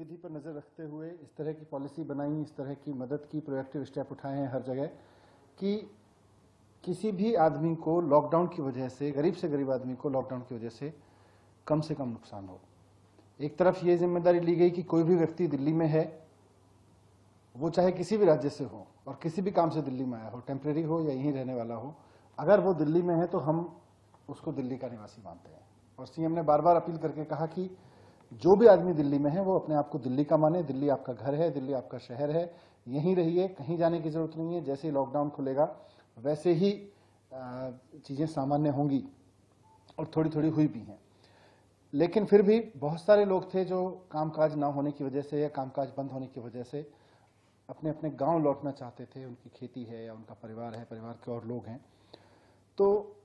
गतिविधि पर नज़र रखते हुए इस तरह की पॉलिसी बनाई, इस तरह की मदद की, प्रोएक्टिव स्टेप उठाए हैं हर जगह कि किसी भी आदमी को लॉकडाउन की वजह से गरीब आदमी को लॉकडाउन की वजह से कम नुकसान हो। एक तरफ ये जिम्मेदारी ली गई कि कोई भी व्यक्ति दिल्ली में है, वो चाहे किसी भी राज्य से हो और किसी भी काम से दिल्ली में आया हो, टेम्परेरी हो या यहीं रहने वाला हो, अगर वो दिल्ली में है तो हम उसको दिल्ली का निवासी मानते हैं। और सीएम ने बार बार अपील करके कहा कि जो भी आदमी दिल्ली में है वो अपने आप को दिल्ली का माने, दिल्ली आपका घर है, दिल्ली आपका शहर है, यहीं रहिए, कहीं जाने की जरूरत नहीं है। जैसे ही लॉकडाउन खुलेगा वैसे ही चीजें सामान्य होंगी और थोड़ी थोड़ी हुई भी हैं। लेकिन फिर भी बहुत सारे लोग थे जो कामकाज ना होने की वजह से या कामकाज बंद होने की वजह से अपने अपने गांव लौटना चाहते थे। उनकी खेती है या उनका परिवार है, परिवार के और लोग हैं, तो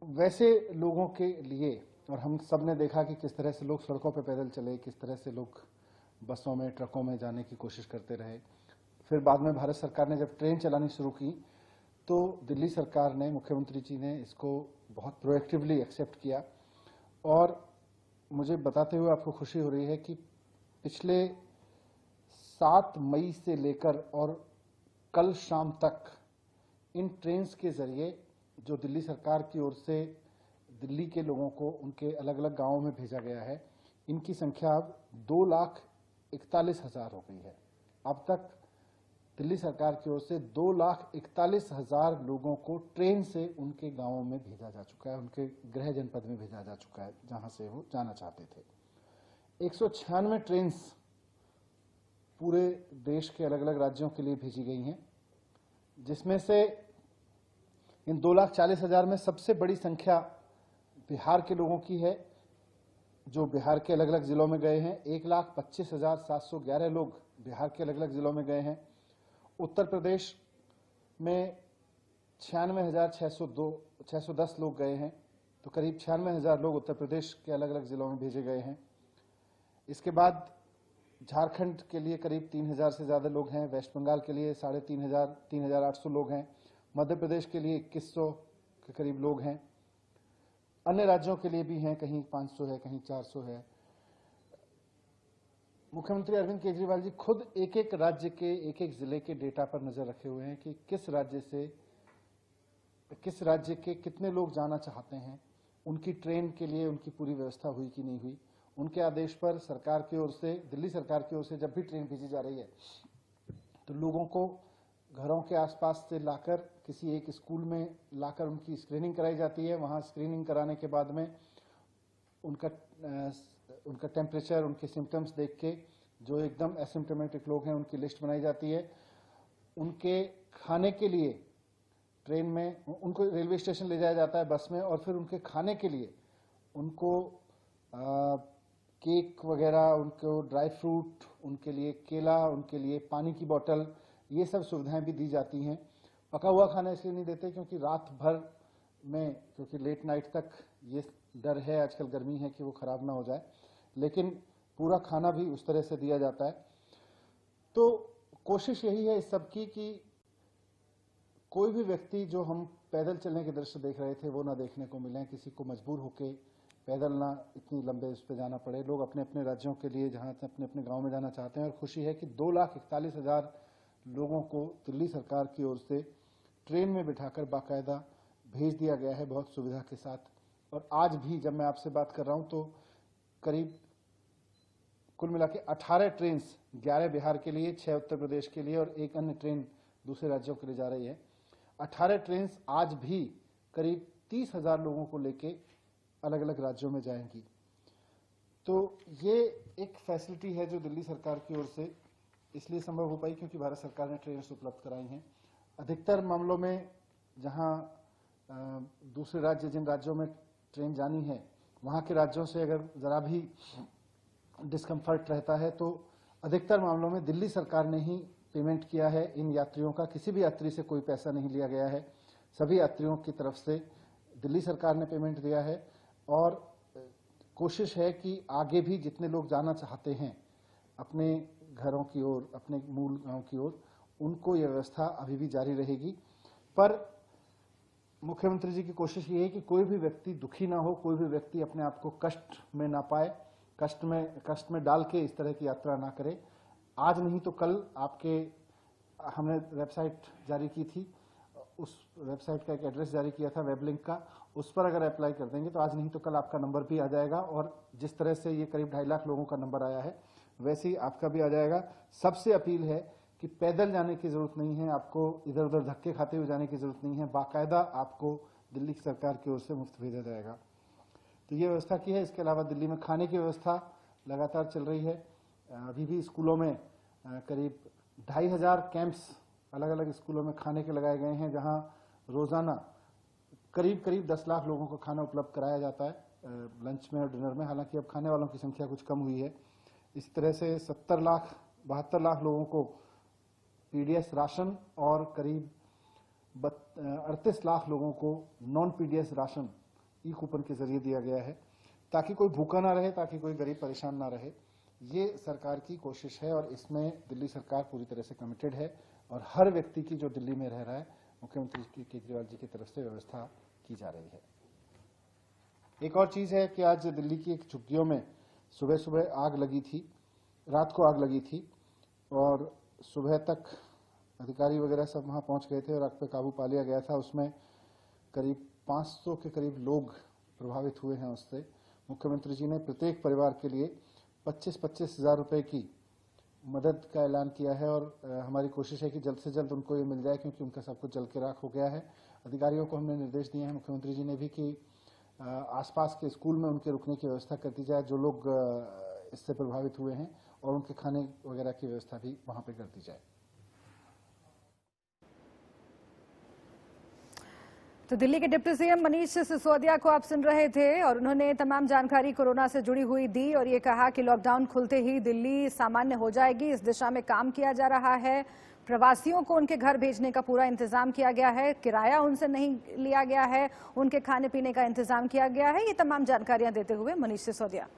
वैसे लोगों के लिए, और हम सब ने देखा कि किस तरह से लोग सड़कों पर पैदल चले, किस तरह से लोग बसों में, ट्रकों में जाने की कोशिश करते रहे। फिर बाद में भारत सरकार ने जब ट्रेन चलानी शुरू की तो दिल्ली सरकार ने, मुख्यमंत्री जी ने इसको बहुत प्रोएक्टिवली एक्सेप्ट किया। और मुझे बताते हुए आपको खुशी हो रही है कि पिछले 7 मई से लेकर और कल शाम तक इन ट्रेन्स के जरिए जो दिल्ली सरकार की ओर से दिल्ली के लोगों को उनके अलग अलग गांवों में भेजा गया है, इनकी संख्या अब 2,41,000 हो गई है। अब तक दिल्ली सरकार की ओर से 2,41,000 लोगों को ट्रेन से उनके गांवों में भेजा जा चुका है, उनके गृह जनपद में भेजा जा चुका है जहां से वो जाना चाहते थे। 196 ट्रेन पूरे देश के अलग अलग राज्यों के लिए भेजी गई हैं, जिसमें से इन 2,40,000 में सबसे बड़ी संख्या बिहार के लोगों की है, जो बिहार के अलग अलग जिलों में गए हैं। 1,25,711 लोग बिहार के अलग अलग जिलों में गए हैं। उत्तर प्रदेश में 96,610 लोग गए हैं, तो करीब 96,000 लोग उत्तर प्रदेश के अलग अलग जिलों में भेजे गए हैं। इसके बाद झारखंड के लिए करीब 3,000 से ज़्यादा लोग हैं, वेस्ट बंगाल के लिए 3,500 3,800 लोग हैं, मध्य प्रदेश के लिए 2,100 के करीब लोग हैं, अन्य राज्यों के लिए भी हैं, कहीं 500 है, कहीं 400 है। मुख्यमंत्री अरविंद केजरीवाल जी खुद एक एक राज्य के, एक एक जिले के डेटा पर नजर रखे हुए हैं कि किस राज्य के कितने लोग जाना चाहते हैं, उनकी ट्रेन के लिए उनकी पूरी व्यवस्था हुई कि नहीं हुई। उनके आदेश पर सरकार की ओर से, दिल्ली सरकार की ओर से जब भी ट्रेन भेजी जा रही है तो लोगों को घरों के आसपास से लाकर किसी एक स्कूल में लाकर उनकी स्क्रीनिंग कराई जाती है। वहां स्क्रीनिंग कराने के बाद में उनका टेम्परेचर, उनके सिम्टम्स देख के जो एकदम एसिम्टोमेटिक लोग हैं उनकी लिस्ट बनाई जाती है। उनके खाने के लिए ट्रेन में उनको रेलवे स्टेशन ले जाया जाता है बस में, और फिर उनके खाने के लिए उनको केक वगैरह, उनको ड्राई फ्रूट, उनके लिए केला, उनके लिए पानी की बोतल, ये सब सुविधाएं भी दी जाती हैं। पका हुआ खाना इसलिए नहीं देते क्योंकि रात भर में, क्योंकि लेट नाइट तक ये डर है, आजकल गर्मी है, कि वो खराब ना हो जाए, लेकिन पूरा खाना भी उस तरह से दिया जाता है। तो कोशिश यही है इस सब की कि कोई भी व्यक्ति, जो हम पैदल चलने के दृश्य देख रहे थे, वो ना देखने को मिले, किसी को मजबूर होके पैदल ना इतनी लंबे उस पर जाना पड़े। लोग अपने अपने राज्यों के लिए, जहां अपने अपने गांव में जाना चाहते हैं। और खुशी है कि 2,41,000 लोगों को दिल्ली सरकार की ओर से ट्रेन में बिठाकर बाकायदा भेज दिया गया है, बहुत सुविधा के साथ। और आज भी जब मैं आपसे बात कर रहा हूं तो करीब कुल मिला के 18 ट्रेन, 11 बिहार के लिए, 6 उत्तर प्रदेश के लिए और एक अन्य ट्रेन दूसरे राज्यों के लिए जा रही है। 18 ट्रेन आज भी करीब 30,000 लोगों को लेके अलग अलग राज्यों में जाएंगी। तो ये एक फैसिलिटी है जो दिल्ली सरकार की ओर से इसलिए संभव हो पाई क्योंकि भारत सरकार ने ट्रेन उपलब्ध कराई हैं। अधिकतर मामलों में जहां दूसरे राज्य, जिन राज्यों में ट्रेन जानी है, वहां के राज्यों से अगर जरा भी डिस्कम्फर्ट रहता है तो अधिकतर मामलों में दिल्ली सरकार ने ही पेमेंट किया है इन यात्रियों का। किसी भी यात्री से कोई पैसा नहीं लिया गया है, सभी यात्रियों की तरफ से दिल्ली सरकार ने पेमेंट दिया है। और कोशिश है कि आगे भी जितने लोग जाना चाहते हैं अपने घरों की ओर, अपने मूल गांव की ओर, उनको यह व्यवस्था अभी भी जारी रहेगी। पर मुख्यमंत्री जी की कोशिश ये है कि कोई भी व्यक्ति दुखी ना हो, कोई भी व्यक्ति अपने आप को कष्ट में ना पाए। कष्ट में डाल के इस तरह की यात्रा ना करें। आज नहीं तो कल हमने वेबसाइट जारी की थी, उस वेबसाइट का एक एड्रेस जारी किया था वेब लिंक का, उस पर अगर अप्लाई कर देंगे तो आज नहीं तो कल आपका नंबर भी आ जाएगा। और जिस तरह से ये करीब 2.5 लाख लोगों का नंबर आया है वैसे ही आपका भी आ जाएगा। सबसे अपील है कि पैदल जाने की जरूरत नहीं है, आपको इधर उधर धक्के खाते हुए जाने की जरूरत नहीं है, बाकायदा आपको दिल्ली सरकार की ओर से मुफ्त भेजा जाएगा। तो ये व्यवस्था की है। इसके अलावा दिल्ली में खाने की व्यवस्था लगातार चल रही है। अभी भी स्कूलों में करीब 2,500 कैंप्स अलग अलग स्कूलों में खाने के लगाए गए हैं, जहां रोजाना करीब 10 लाख लोगों को खाना उपलब्ध कराया जाता है लंच में और डिनर में। हालांकि अब खाने वालों की संख्या कुछ कम हुई है। इस तरह से 72 लाख लोगों को पीडीएस राशन और करीब 38 लाख लोगों को नॉन पीडीएस राशन ई कूपन के जरिए दिया गया है, ताकि कोई भूखा ना रहे, ताकि कोई गरीब परेशान ना रहे। ये सरकार की कोशिश है और इसमें दिल्ली सरकार पूरी तरह से कमिटेड है और हर व्यक्ति की जो दिल्ली में रह रहा है मुख्यमंत्री केजरीवाल जी की तरफ से व्यवस्था की जा रही है। एक और चीज है कि आज दिल्ली की एक झुग्गियों में सुबह आग लगी थी, रात को आग लगी थी और सुबह तक अधिकारी वगैरह सब वहां पहुंच गए थे और आग पे काबू पा लिया गया था। उसमें करीब 500 के करीब लोग प्रभावित हुए हैं उससे। मुख्यमंत्री जी ने प्रत्येक परिवार के लिए 25-25 हजार रुपए की मदद का ऐलान किया है और हमारी कोशिश है कि जल्द से जल्द उनको ये मिल जाए, क्योंकि उनका सब कुछ जल के राख हो गया है। अधिकारियों को हमने निर्देश दिए हैं, मुख्यमंत्री जी ने भी, कि आसपास के स्कूल में उनके रुकने की व्यवस्था कर दी जाए जो लोग इससे प्रभावित हुए हैं, और उनके खाने वगैरह की व्यवस्था भी वहां पे कर दी जाए। तो दिल्ली के डिप्टी सीएम मनीष सिसोदिया को आप सुन रहे थे और उन्होंने तमाम जानकारी कोरोना से जुड़ी हुई दी और ये कहा कि लॉकडाउन खुलते ही दिल्ली सामान्य हो जाएगी। इस दिशा में काम किया जा रहा है। प्रवासियों को उनके घर भेजने का पूरा इंतजाम किया गया है, किराया उनसे नहीं लिया गया है, उनके खाने पीने का इंतजाम किया गया है। ये तमाम जानकारियां देते हुए मनीष सिसोदिया।